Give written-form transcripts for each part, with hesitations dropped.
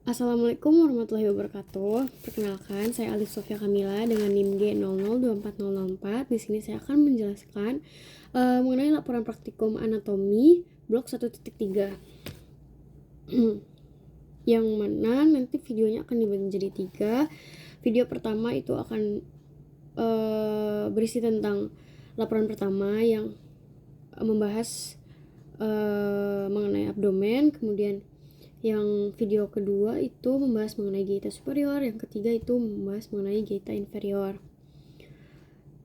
Assalamualaikum warahmatullahi wabarakatuh. Perkenalkan, saya Alif Sofia Kamila dengan NIM G002404. Di sini saya akan menjelaskan mengenai laporan praktikum anatomi blok 1.3. Yang mana nanti videonya akan dibagi menjadi 3. Video pertama itu akan berisi tentang laporan pertama yang membahas mengenai abdomen, kemudian yang video kedua itu membahas mengenai geta superior, yang ketiga itu membahas mengenai geta inferior.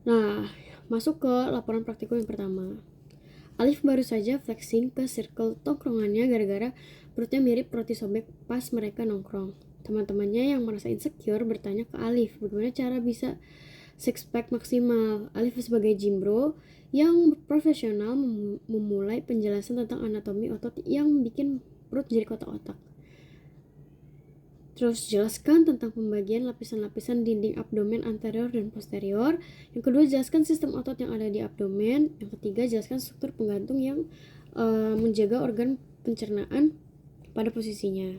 Nah, masuk ke laporan praktikum yang pertama. Alif baru saja flexing ke circle tongkrongannya gara-gara perutnya mirip roti sobek pas mereka nongkrong. Teman-temannya yang merasa insecure bertanya ke Alif bagaimana cara bisa six pack maksimal. Alif sebagai gym bro yang profesional memulai penjelasan tentang anatomi otot yang bikin perut jadi kotak-kotak. Terus jelaskan tentang pembagian lapisan-lapisan dinding abdomen anterior dan posterior. Yang kedua, jelaskan sistem otot yang ada di abdomen. Yang ketiga, jelaskan struktur penggantung yang menjaga organ pencernaan pada posisinya.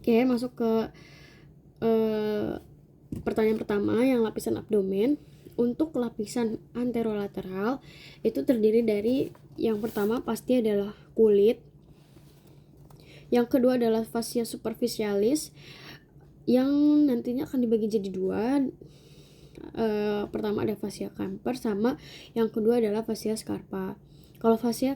Oke, masuk ke pertanyaan pertama yang lapisan abdomen. Untuk lapisan anterolateral itu terdiri dari yang pertama pasti adalah kulit. Yang kedua adalah fascia superficialis yang nantinya akan dibagi jadi 2. Pertama ada fascia Camper sama yang kedua adalah fascia Scarpa. Kalau fascia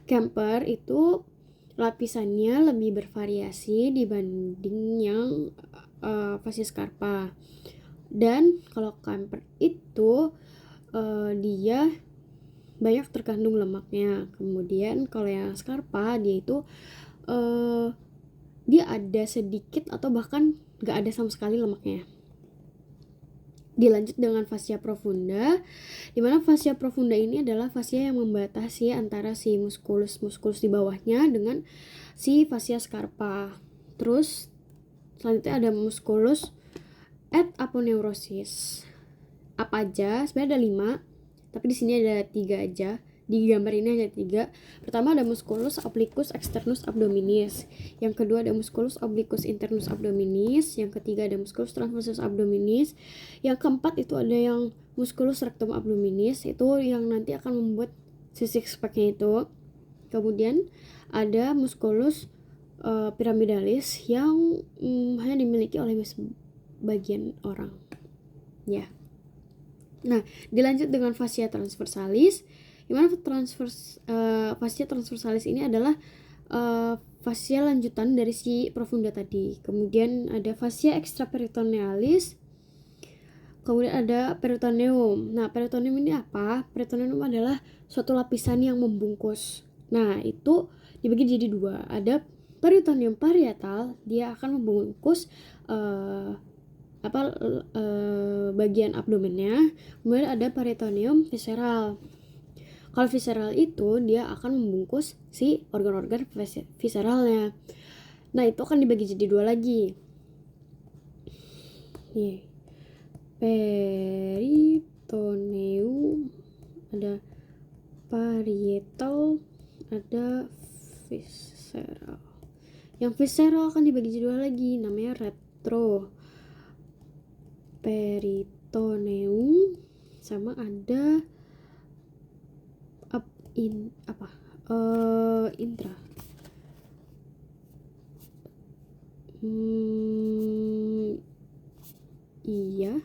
Camper itu lapisannya lebih bervariasi dibanding yang fascia Scarpa. Dan kalau Camper itu dia banyak terkandung lemaknya. Kemudian kalau yang Scarpa dia itu dia ada sedikit atau bahkan gak ada sama sekali lemaknya. Dilanjut dengan fascia profunda, dimana fascia profunda ini adalah fascia yang membatasi antara si musculus di bawahnya dengan si fascia Scarpa. Terus selanjutnya ada musculus et aponeurosis. Apa aja? Sebenarnya ada 5. Tapi di sini ada 3 aja. Di gambar ini hanya 3. Pertama ada musculus obliquus externus abdominis. Yang kedua ada musculus obliquus internus abdominis. Yang ketiga ada musculus transversus abdominis. Yang keempat itu ada yang musculus rectum abdominis. Itu yang nanti akan membuat si six pack-nya itu. Kemudian ada musculus pyramidalis yang hanya dimiliki oleh sebagian orang. Ya. Nah, dilanjut dengan fascia transversalis. Gimana fascia transversalis ini adalah fascia lanjutan dari si profunda tadi. Kemudian ada fascia extraperitonealis. Kemudian ada peritoneum. Nah, peritoneum ini apa? Peritoneum adalah suatu lapisan yang membungkus. Nah, itu dibagi jadi 2. Ada peritoneum parietal, dia akan membungkus bagian abdomennya. Kemudian ada peritoneum visceral. Kalau visceral itu dia akan membungkus si organ-organ visceralnya. Nah, itu akan dibagi jadi 2 lagi. Peritoneum, ada parietal, ada visceral. Yang visceral akan dibagi jadi 2 lagi, namanya retro peritoneum, sama ada intra. Iya,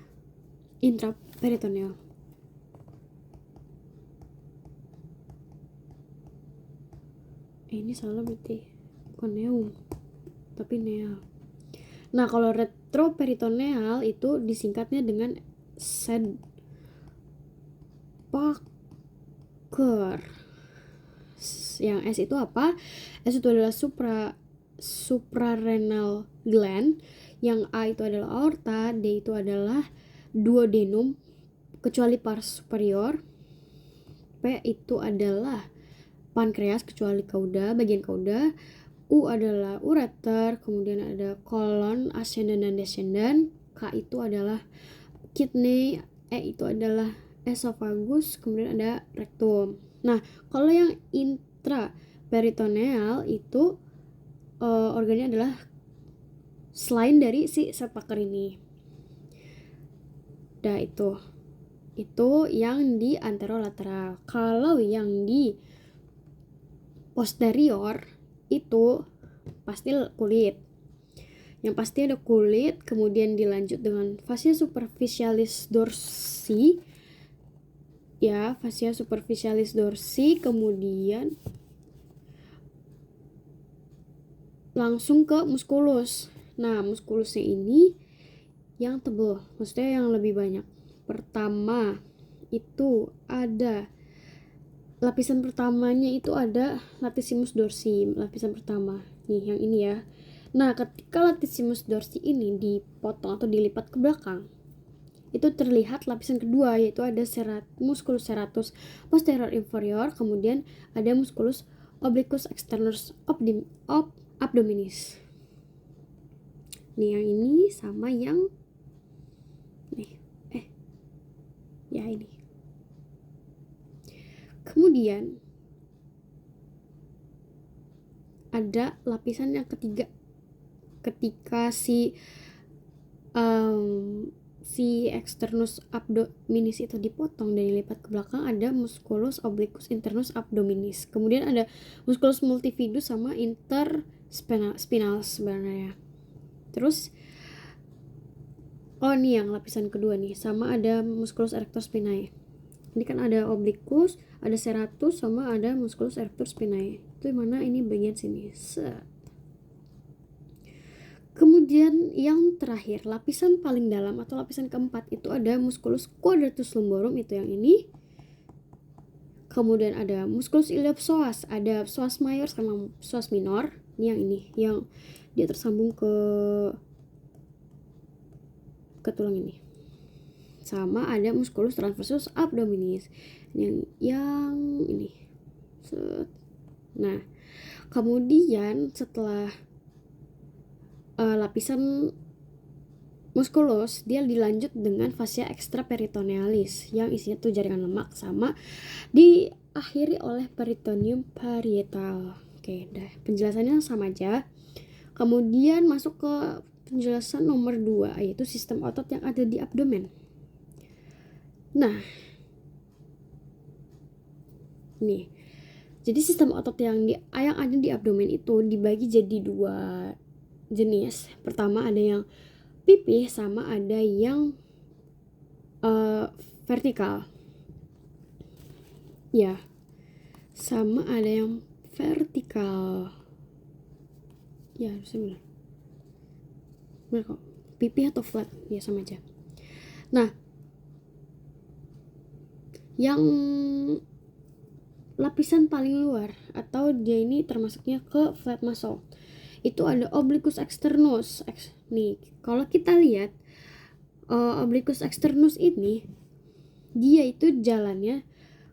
intraperitoneal. Ini salah berarti, bukan neum tapi neal. Nah, kalau retroperitoneal itu disingkatnya dengan Sedgbacher. Yang S itu apa? S itu adalah suprarenal gland. Yang A itu adalah aorta, D itu adalah duodenum kecuali pars superior. P itu adalah pankreas kecuali kauda, bagian kauda. U adalah ureter, kemudian ada kolon, ascendant dan descendant. K itu adalah kidney, E itu adalah esophagus, kemudian ada rectum. Nah, kalau yang intraperitoneal itu organnya adalah selain dari si Sedpacker ini. Nah, itu yang di anterolateral. Kalau yang di posterior itu pasti kulit. Yang pasti ada kulit, kemudian dilanjut dengan fascia superficialis dorsi. Ya, fascia superficialis dorsi, kemudian langsung ke musculus. Nah, musculusnya ini yang tebal, maksudnya yang lebih banyak. Pertama itu ada lapisan pertamanya itu ada latissimus dorsi, lapisan pertama. Nih, yang ini ya. Nah, ketika latissimus dorsi ini dipotong atau dilipat ke belakang, itu terlihat lapisan kedua, yaitu ada musculus serratus posterior inferior, kemudian ada musculus obliquus externus abdominis. Nih, yang ini sama yang nih, ya ini. Kemudian ada lapisan yang ketiga. Ketika si externus abdominis itu dipotong dan dilipat ke belakang, ada musculus obliquus internus abdominis. Kemudian ada musculus multifidus sama interspinal sebenarnya. Terus ini yang lapisan kedua nih, sama ada musculus erector spinae. Ini kan ada obliquus, ada serratus, sama ada musculus erector spinae. Itu mana ini bagian sini. Kemudian yang terakhir, lapisan paling dalam atau lapisan keempat itu ada musculus quadratus lumborum, itu yang ini. Kemudian ada musculus iliopsoas, ada psoas mayor sama psoas minor. Ini yang dia tersambung ke tulang ini. Sama ada musculus transversus abdominis yang ini. Nah, kemudian setelah lapisan musculus, dia dilanjut dengan fascia extraperitonealis yang isinya tuh jaringan lemak, sama diakhiri oleh peritoneum parietal. Oke, penjelasannya sama aja. Kemudian masuk ke penjelasan nomor 2, yaitu sistem otot yang ada di abdomen. Nah, nih, jadi sistem otot yang ada di abdomen itu dibagi jadi 2 jenis. Pertama ada yang pipih, sama ada yang vertikal. Ya, sama ada yang vertikal. Ya, harusnya benar kok. Pipih atau flat, ya sama aja. Nah, yang lapisan paling luar atau dia ini termasuknya ke flat muscle, itu ada obliquus externus. Nih, kalau kita lihat obliquus externus ini, dia itu jalannya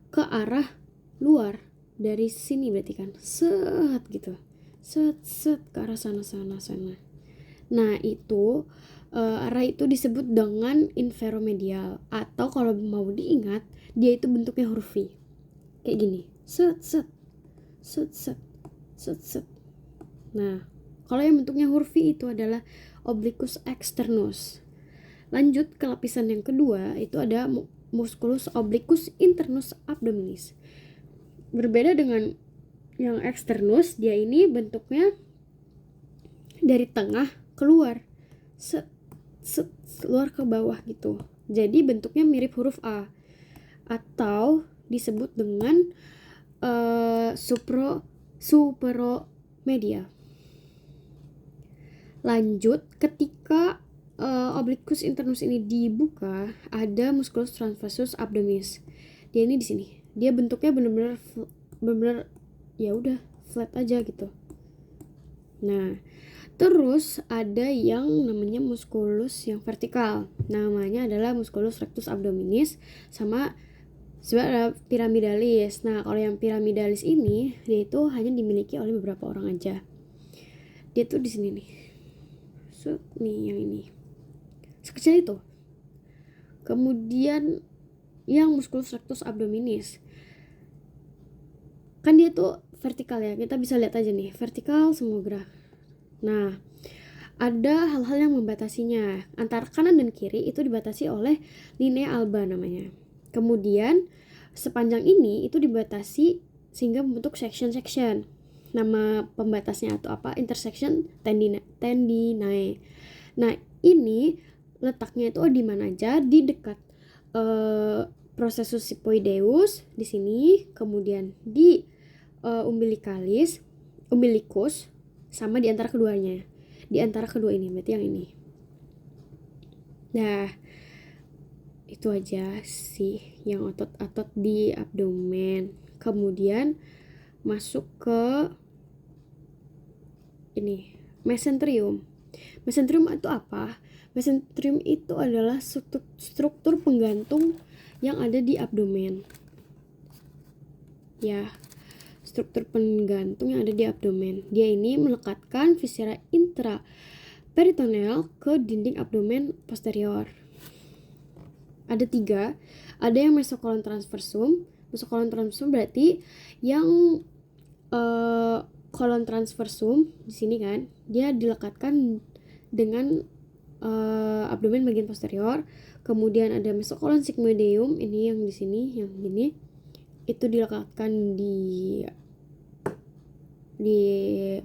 ke arah luar dari sini, berarti kan gitu, set ke arah sana. Nah, itu arah itu disebut dengan inferomedial, atau kalau mau diingat, dia itu bentuknya huruf V kayak gini, set. Nah, kalau yang bentuknya huruf V itu adalah obliquus externus. Lanjut ke lapisan yang kedua, itu ada musculus obliquus internus abdominis. Berbeda dengan yang externus, dia ini bentuknya dari tengah keluar, set keluar ke bawah gitu. Jadi bentuknya mirip huruf A, atau disebut dengan superomedial. Lanjut, ketika obliquus internus ini dibuka, ada musculus transversus abdominis. Dia ini di sini. Dia bentuknya benar-benar ya udah flat aja gitu. Nah, terus ada yang namanya musculus yang vertikal. Namanya adalah musculus rectus abdominis, sama sebenarnya piramidalis. Nah, kalau yang piramidalis ini, dia itu hanya dimiliki oleh beberapa orang aja. Dia tuh di sini nih. Nih yang ini. Sekecil itu. Kemudian yang musculus rectus abdominis, kan dia tuh vertikal ya. Kita bisa lihat aja nih, vertikal semua gerak. Nah, ada hal-hal yang membatasinya. Antara kanan dan kiri itu dibatasi oleh linea alba namanya. Kemudian sepanjang ini itu dibatasi sehingga membentuk section-section. Nama pembatasnya atau apa? Intersection tendinae. Nah, ini letaknya itu di mana aja? Di dekat processus sipoideus di sini, kemudian di umbilicus sama di antara keduanya. Di antara kedua ini, berarti yang ini. Nah, itu aja sih yang otot-otot di abdomen. Kemudian masuk ke ini, mesenterium. Mesenterium itu apa? Mesenterium itu adalah struktur penggantung yang ada di abdomen. Ya, struktur penggantung yang ada di abdomen. Dia ini melekatkan viscera intraperitoneal ke dinding abdomen posterior. Ada 3. Ada yang mesokolon transversum. Mesokolon transversum berarti yang kolon transversum di sini kan, dia dilekatkan dengan abdomen bagian posterior. Kemudian ada mesokolon sigmoideum, ini yang di sini, yang ini itu dilekatkan di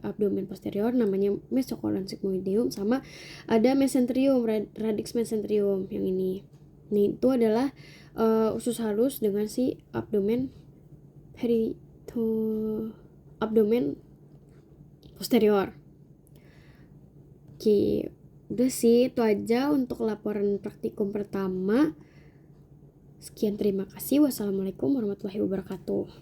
abdomen posterior, namanya mesokolon sigmoideum. Sama ada mesenterium, radix mesenterium yang ini. Ini itu adalah usus halus dengan si abdomen abdomen posterior. Oke, udah sih itu aja untuk laporan praktikum pertama. Sekian, terima kasih. Wassalamualaikum warahmatullahi wabarakatuh.